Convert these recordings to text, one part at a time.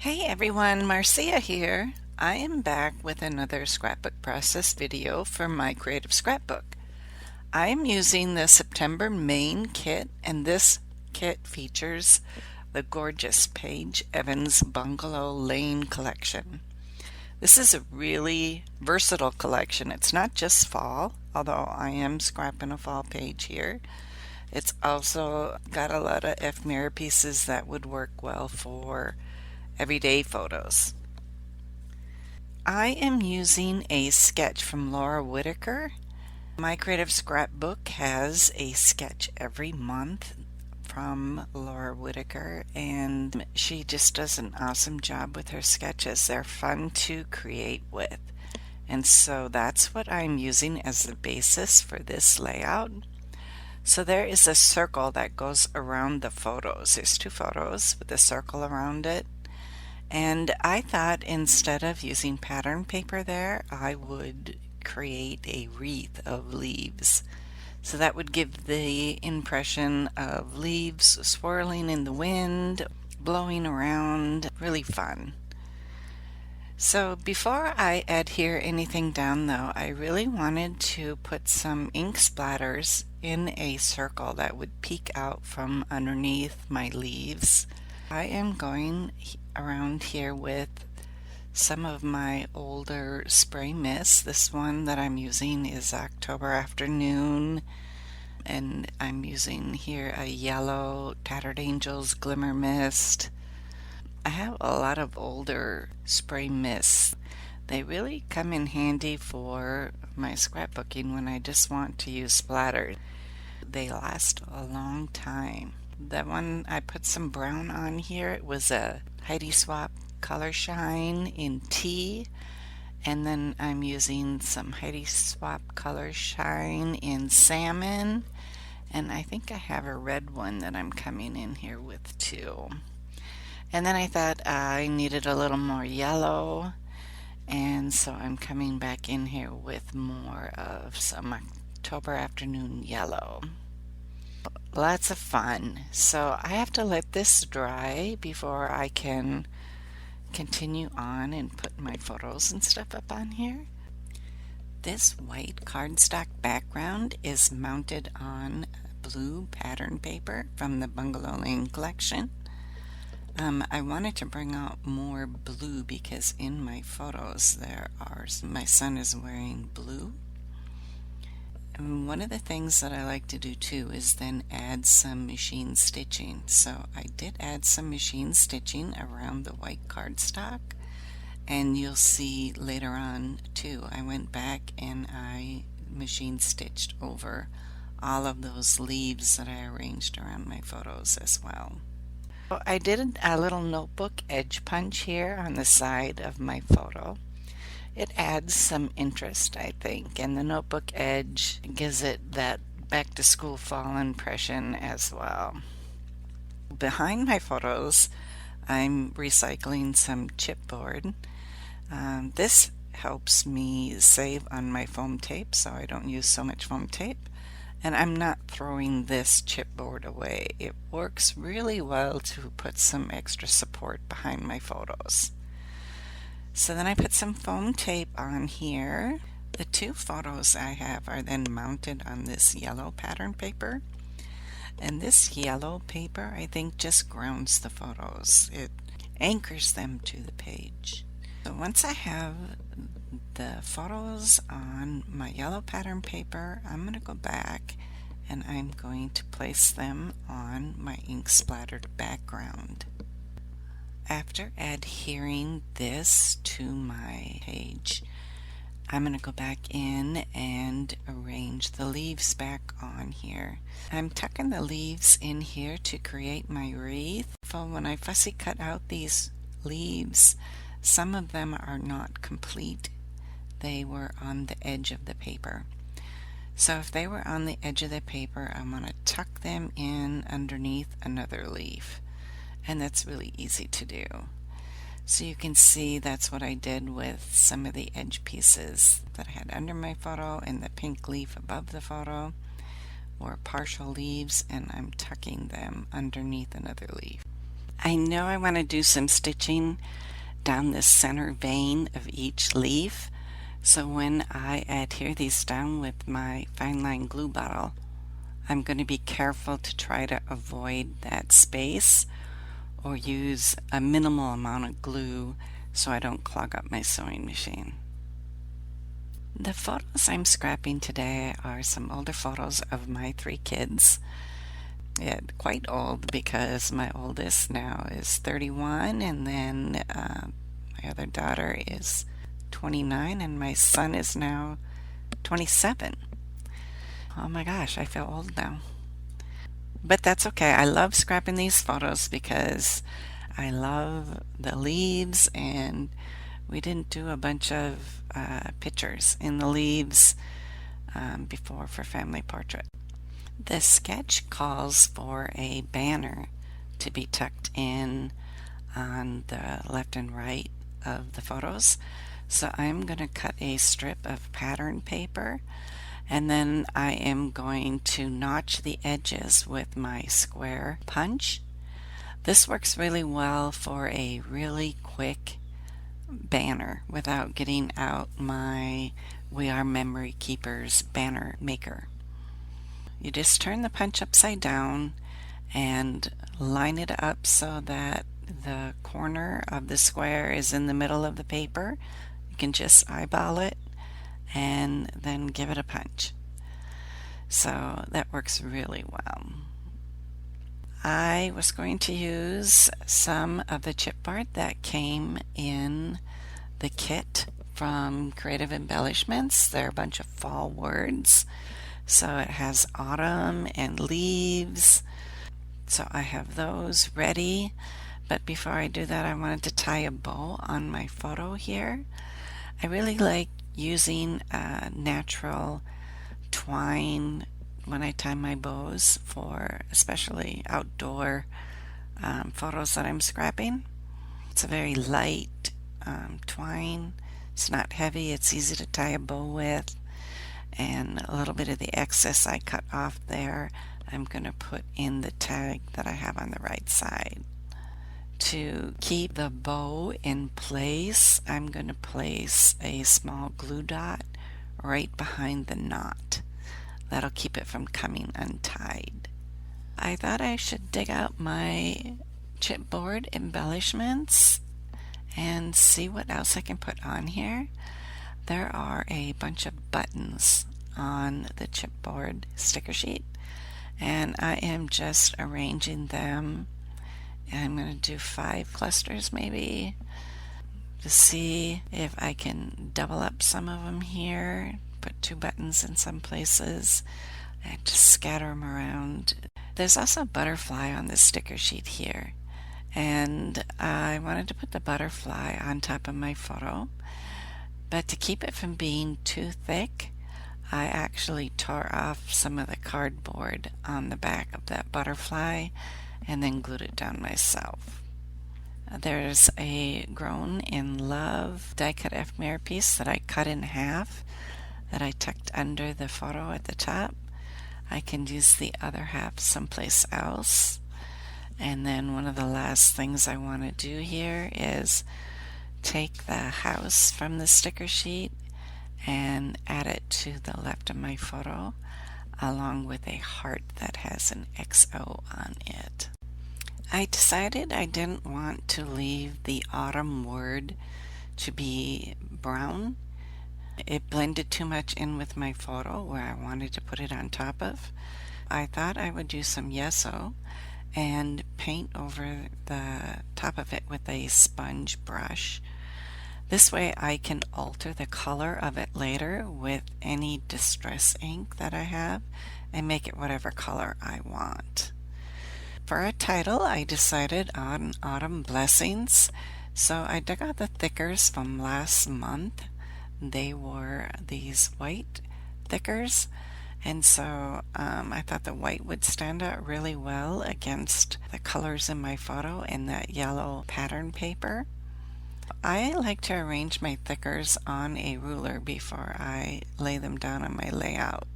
Hey everyone, Marcia here. I am back with another scrapbook process video for My Creative Scrapbook. I am using the September main kit, and this kit features the gorgeous Paige Evans Bungalow Lane collection. This is a really versatile collection. It's not just fall, although I am scrapping a fall page here. It's also got a lot of ephemera pieces that would work well for everyday photos. I am using a sketch from Laura Whitaker. My Creative Scrapbook has a sketch every month from Laura Whitaker, and she just does an awesome job with her sketches. They're fun to create with. And so that's what I'm using as the basis for this layout. So there is a circle that goes around the photos. There's two photos with a circle around it. And I thought instead of using pattern paper there, I would create a wreath of leaves. So that would give the impression of leaves swirling in the wind, blowing around, really fun. So before I adhere anything down though, I really wanted to put some ink splatters in a circle that would peek out from underneath my leaves. I am going around here with some of my older spray mists. This one that I'm using is October Afternoon, and I'm using here a yellow Tattered Angels Glimmer Mist. I have a lot of older spray mists. They really come in handy for my scrapbooking when I just want to use splatters. They last a long time. That one I put some brown on here. It was a Heidi Swapp Color Shine in tea, and then I'm using some Heidi Swapp Color Shine in salmon, and I think I have a red one that I'm coming in here with too. And then I thought I needed a little more yellow, and so I'm coming back in here with more of some October Afternoon yellow. Lots of fun. So I have to let this dry before I can continue on and put my photos and stuff up on here. This white cardstock background is mounted on blue pattern paper from the Bungalow Lane collection. I wanted to bring out more blue because in my photos my son is wearing blue. And one of the things that I like to do too is then add some machine stitching. So I did add some machine stitching around the white cardstock, and you'll see later on too, I went back and I machine stitched over all of those leaves that I arranged around my photos as well. So I did a little notebook edge punch here on the side of my photo. It adds some interest, I think, and the notebook edge gives it that back to school fall impression as well. Behind my photos, I'm recycling some chipboard. This helps me save on my foam tape, so I don't use so much foam tape. And I'm not throwing this chipboard away. It works really well to put some extra support behind my photos. So then I put some foam tape on here. The two photos I have are then mounted on this yellow pattern paper. And this yellow paper, I think, just grounds the photos. It anchors them to the page. So once I have the photos on my yellow pattern paper, I'm going to go back and I'm going to place them on my ink splattered background. After adhering this to my page, I'm going to go back in and arrange the leaves back on here. I'm tucking the leaves in here to create my wreath. So when I fussy cut out these leaves, some of them are not complete. They were on the edge of the paper. So if they were on the edge of the paper, I'm going to tuck them in underneath another leaf. And that's really easy to do. So you can see that's what I did with some of the edge pieces that I had under my photo, and the pink leaf above the photo were partial leaves, and I'm tucking them underneath another leaf. I know I want to do some stitching down the center vein of each leaf. So when I adhere these down with my fine line glue bottle, I'm going to be careful to try to avoid that space or use a minimal amount of glue so I don't clog up my sewing machine. The photos I'm scrapping today are some older photos of my 3 kids. Quite old because my oldest now is 31, and then my other daughter is 29, and my son is now 27. Oh my gosh, I feel old now. But that's okay. I love scrapping these photos because I love the leaves, and we didn't do a bunch of pictures in the leaves before for family portrait. The sketch calls for a banner to be tucked in on the left and right of the photos. So I'm going to cut a strip of pattern paper, and then I am going to notch the edges with my square punch. This works really well for a really quick banner without getting out my We Are Memory Keepers banner maker. You just turn the punch upside down and line it up so that the corner of the square is in the middle of the paper. You can just eyeball it and then give it a punch. So that works really well. I was going to use some of the chipboard that came in the kit from Creative Embellishments. They're a bunch of fall words. So it has autumn and leaves. So I have those ready. But before I do that, I wanted to tie a bow on my photo here. I really like using natural twine when I tie my bows for especially outdoor photos that I'm scrapping. It's a very light twine. It's not heavy. It's easy to tie a bow with. And a little bit of the excess I cut off there, I'm going to put in the tag that I have on the right side. To keep the bow in place, I'm going to place a small glue dot right behind the knot. That'll keep it from coming untied. I thought I should dig out my chipboard embellishments and see what else I can put on here. There are a bunch of buttons on the chipboard sticker sheet, and I am just arranging them. And I'm going to do 5 clusters maybe to see if I can double up some of them here, put 2 buttons in some places, and just scatter them around. There's also a butterfly on this sticker sheet here, and I wanted to put the butterfly on top of my photo. But to keep it from being too thick, I actually tore off some of the cardboard on the back of that butterfly and then glued it down myself. There's a Grown in Love die cut ephemera piece that I cut in half that I tucked under the photo at the top. I can use the other half someplace else. And then one of the last things I want to do here is take the house from the sticker sheet and add it to the left of my photo, along with a heart that has an XO on it. I decided I didn't want to leave the autumn word to be brown. It blended too much in with my photo where I wanted to put it on top of. I thought I would do some yeso and paint over the top of it with a sponge brush. This way I can alter the color of it later with any distress ink that I have and make it whatever color I want. For a title, I decided on Autumn Blessings. So I dug out the thickers from last month. They were these white thickers, and so I thought the white would stand out really well against the colors in my photo and that yellow pattern paper. I like to arrange my thickers on a ruler before I lay them down on my layout.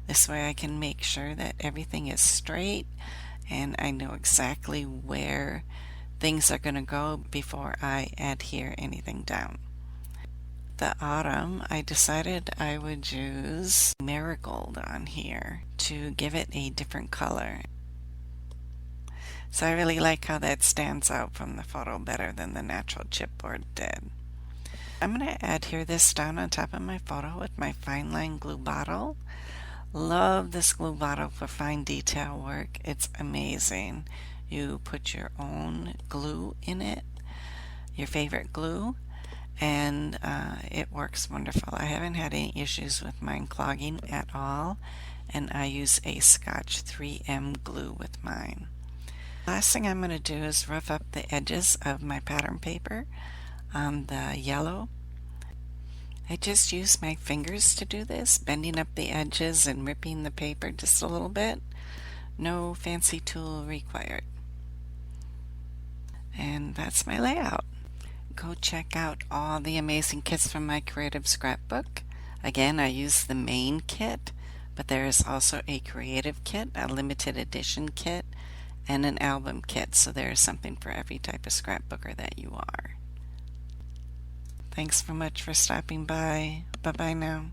This way I can make sure that everything is straight and I know exactly where things are going to go before I adhere anything down. The autumn, I decided I would use marigold on here to give it a different color. So I really like how that stands out from the photo better than the natural chipboard did. I'm going to adhere this down on top of my photo with my fine line glue bottle. Love this glue bottle for fine detail work. It's amazing. You put your own glue in it, your favorite glue, and it works wonderful. I haven't had any issues with mine clogging at all, and I use a Scotch 3M glue with mine. Last thing I'm going to do is rough up the edges of my pattern paper on the yellow. I just use my fingers to do this, bending up the edges and ripping the paper just a little bit. No fancy tool required. And that's my layout. Go check out all the amazing kits from My Creative Scrapbook. Again, I use the main kit, but there is also a creative kit, a limited edition kit, and an album kit, so there is something for every type of scrapbooker that you are. Thanks so much for stopping by. Bye-bye now.